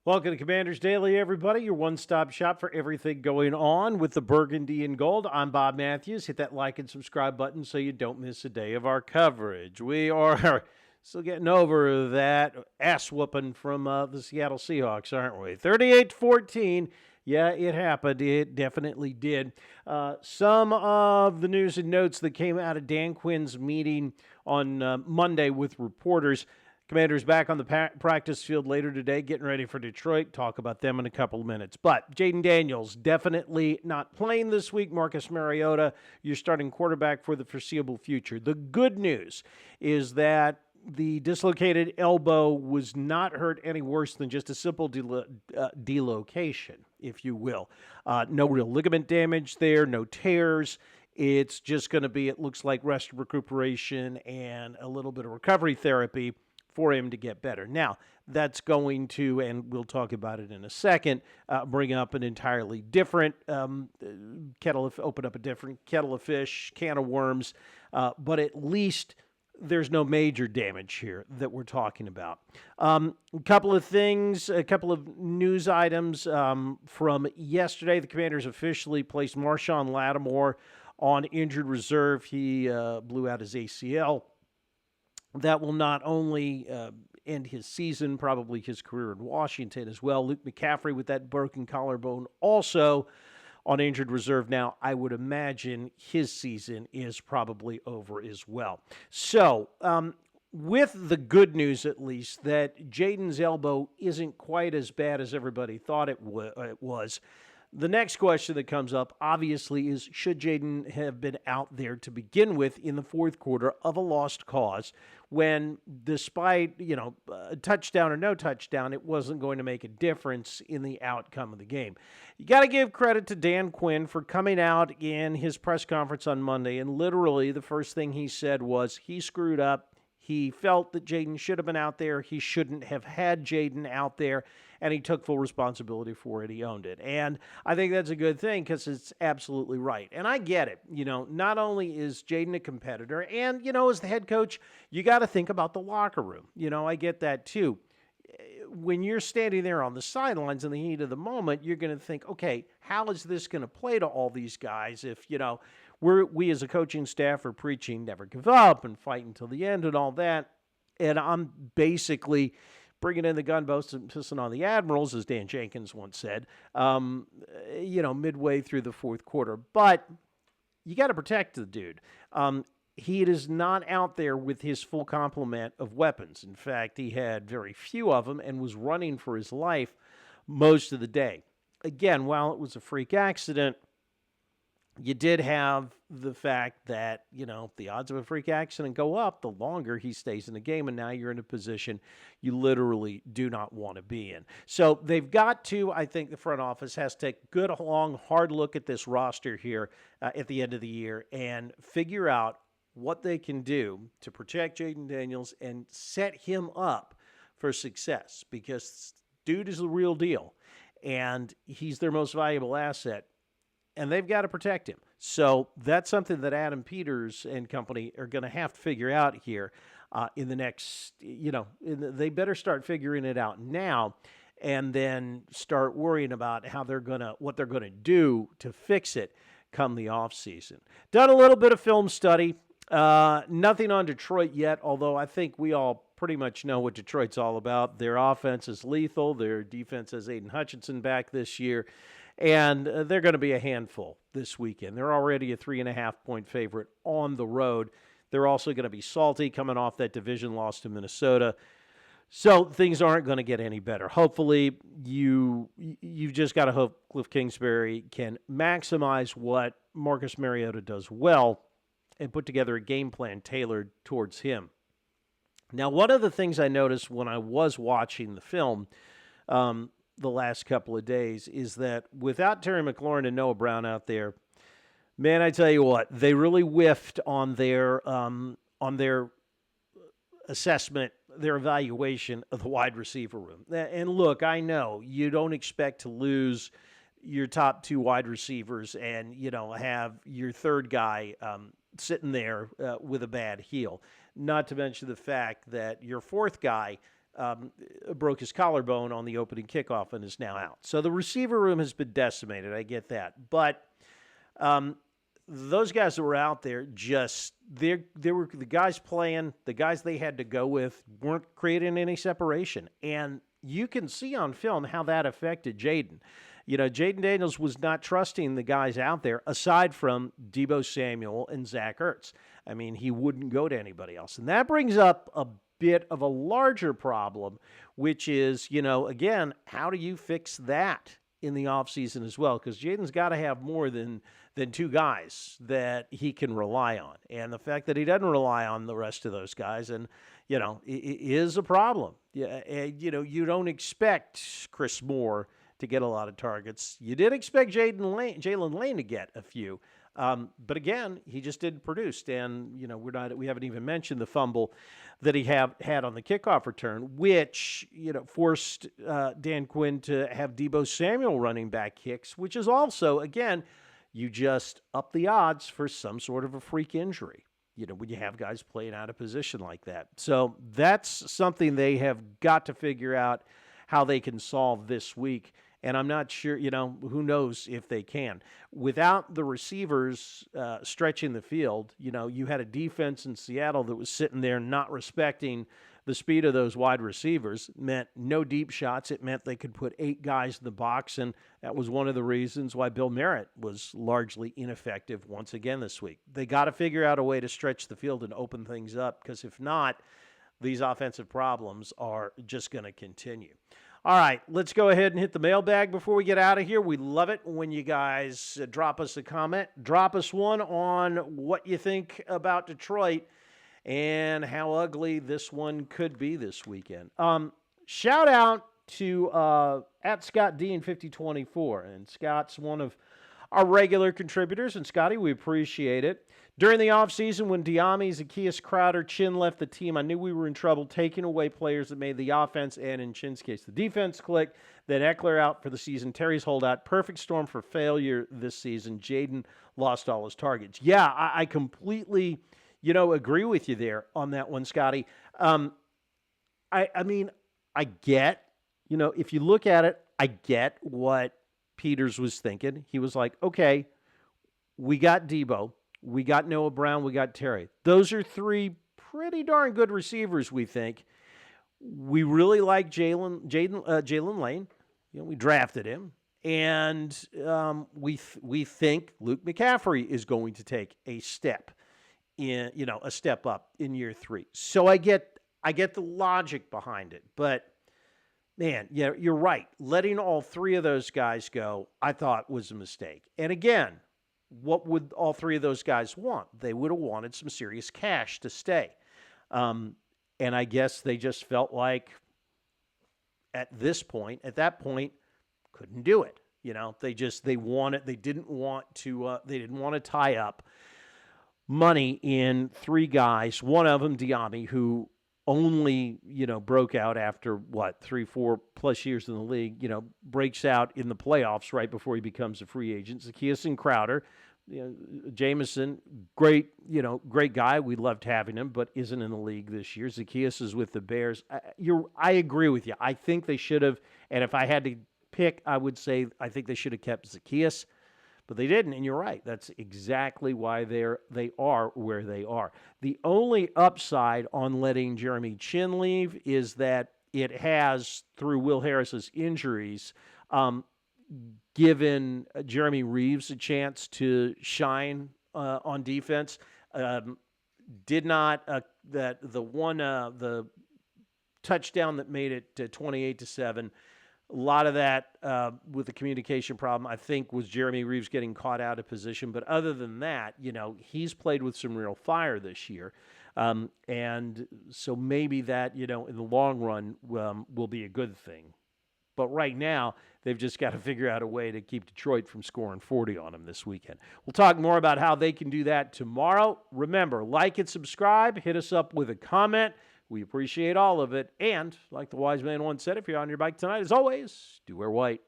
Welcome to Commanders Daily, everybody. Your one-stop shop for everything going on with the Burgundy and Gold. I'm Bob Matthews. Hit that like and subscribe button so you don't miss a day of our coverage. We are still getting over that ass whooping from the Seattle Seahawks, aren't we? 38-14. Yeah, it happened. It definitely did. Some of the news and notes that came out of Dan Quinn's meeting on Monday with reporters. Commanders back on the practice field later today, getting ready for Detroit. Talk about them in a couple of minutes. But Jayden Daniels definitely not playing this week. Marcus Mariota, your starting quarterback for the foreseeable future. The good news is that the dislocated elbow was not hurt any worse than just a simple delocation, if you will. No real ligament damage there, no tears. It's just going to be, it looks like, rest recuperation and a little bit of recovery therapy for him to get better. Now, that's going to, and we'll talk about it in a second, bring up an entirely different open up a different kettle of fish, can of worms, but at least there's no major damage here that we're talking about. A couple of things, a couple of news items from yesterday. The Commanders officially placed Marshawn Lattimore on injured reserve. He blew out his ACL. That will not only end his season, probably his career in Washington as well. Luke McCaffrey with that broken collarbone also on injured reserve now. I would imagine his season is probably over as well. So, with the good news at least that Jayden's elbow isn't quite as bad as everybody thought it was, the next question that comes up, obviously, is should Jayden have been out there to begin with in the fourth quarter of a lost cause when, despite, a touchdown or no touchdown, it wasn't going to make a difference in the outcome of the game. You got to give credit to Dan Quinn for coming out in his press conference on Monday, and literally the first thing he said was he screwed up. He felt that Jayden should have been out there. He shouldn't have had Jayden out there, and he took full responsibility for it. He owned it. And I think that's a good thing because it's absolutely right. And I get it. Not only is Jayden a competitor, and, as the head coach, you got to think about the locker room. I get that too. When you're standing there on the sidelines in the heat of the moment, you're going to think, okay, how is this going to play to all these guys if, we as a coaching staff are preaching never give up and fight until the end and all that. And I'm basically bringing in the gunboats and pissing on the admirals, as Dan Jenkins once said, midway through the fourth quarter. But you got to protect the dude. He is not out there with his full complement of weapons. In fact, he had very few of them and was running for his life most of the day. Again, while it was a freak accident, you did have the fact that, the odds of a freak accident go up the longer he stays in the game, and now you're in a position you literally do not want to be in. So they've got to, I think the front office has to take a good, long, hard look at this roster here at the end of the year and figure out what they can do to protect Jayden Daniels and set him up for success, because dude is the real deal, and he's their most valuable asset. And they've got to protect him. So that's something that Adam Peters and company are going to have to figure out here in the next, they better start figuring it out now and then start worrying about what they're going to do to fix it come the offseason. Done a little bit of film study. Nothing on Detroit yet, although I think we all pretty much know what Detroit's all about. Their offense is lethal. Their defense has Aiden Hutchinson back this year. And they're going to be a handful this weekend. They're already a 3.5-point favorite on the road. They're also going to be salty coming off that division loss to Minnesota. So things aren't going to get any better. Hopefully, you've just got to hope Cliff Kingsbury can maximize what Marcus Mariota does well and put together a game plan tailored towards him. Now, one of the things I noticed when I was watching the film the last couple of days is that without Terry McLaurin and Noah Brown out there, man, I tell you what, they really whiffed on their assessment, their evaluation of the wide receiver room. And look, I know you don't expect to lose your top two wide receivers and, have your third guy sitting there with a bad heel. Not to mention the fact that your fourth guy broke his collarbone on the opening kickoff and is now out. So the receiver room has been decimated. I get that. But those guys that were out there they were the guys playing, the guys they had to go with weren't creating any separation. And you can see on film how that affected Jaden. Jaden Daniels was not trusting the guys out there aside from Deebo Samuel and Zach Ertz. I mean, he wouldn't go to anybody else. And that brings up a bit of a larger problem, which is, again, how do you fix that in the offseason as well? Because Jaden's got to have more than two guys that he can rely on. And the fact that he doesn't rely on the rest of those guys and, is a problem. Yeah, and, you don't expect Chris Moore to get a lot of targets. You did expect Jalen Lane to get a few. But again, he just didn't produce. And, we haven't even mentioned the fumble that he had on the kickoff return, which, forced Dan Quinn to have Deebo Samuel running back kicks, which is also, again, you just up the odds for some sort of a freak injury, when you have guys playing out of position like that. So that's something they have got to figure out how they can solve this week. And I'm not sure, who knows if they can. Without the receivers stretching the field, you had a defense in Seattle that was sitting there not respecting the speed of those wide receivers. It meant no deep shots. It meant they could put 8 guys in the box, and that was one of the reasons why Bill Merritt was largely ineffective once again this week. They got to figure out a way to stretch the field and open things up, because if not, these offensive problems are just going to continue. All right, let's go ahead and hit the mailbag before we get out of here. We love it when you guys drop us a comment. Drop us one on what you think about Detroit and how ugly this one could be this weekend. Shout out to at Scott Dean 5024, and Scott's one of our regular contributors. And Scotty, we appreciate it. During the offseason, when Diami, Zacchaeus, Crowder, Chin left the team, I knew we were in trouble taking away players that made the offense and, in Chin's case, the defense click. Then Eckler out for the season. Terry's holdout. Perfect storm for failure this season. Jaden lost all his targets. Yeah, I completely, agree with you there on that one, Scotty. I mean, I get, if you look at it, I get what Peters was thinking. He was like, okay, we got Deebo. We got Noah Brown. We got Terry. Those are 3 pretty darn good receivers, we think. We really like Jalen Lane. We drafted him. And we think Luke McCaffrey is going to take a step up in year 3. So I get the logic behind it. But, man, yeah, you're right. Letting all 3 of those guys go, I thought was a mistake. And again, what would all 3 of those guys want? They would have wanted some serious cash to stay. And I guess they just felt like at that point, couldn't do it. They didn't want to tie up money in 3 guys. One of them, Diami, who only, broke out after 3-4 plus years in the league, breaks out in the playoffs right before he becomes a free agent. Zacchaeus and Crowder, Jameson, great guy. We loved having him, but isn't in the league this year. Zacchaeus is with the Bears. I agree with you. I think they should have, and if I had to pick, I would say I think they should have kept Zacchaeus. But they didn't, and you're right. That's exactly why they are where they are. The only upside on letting Jeremy Chin leave is that it has, through Will Harris's injuries, given Jeremy Reeves a chance to shine on defense. Did not the touchdown that made it 28-7. A lot of that with the communication problem, I think, was Jeremy Reeves getting caught out of position. But other than that, he's played with some real fire this year. And so maybe that, in the long run will be a good thing. But right now, they've just got to figure out a way to keep Detroit from scoring 40 on them this weekend. We'll talk more about how they can do that tomorrow. Remember, like and subscribe. Hit us up with a comment. We appreciate all of it. And like the wise man once said, if you're on your bike tonight, as always, do wear white.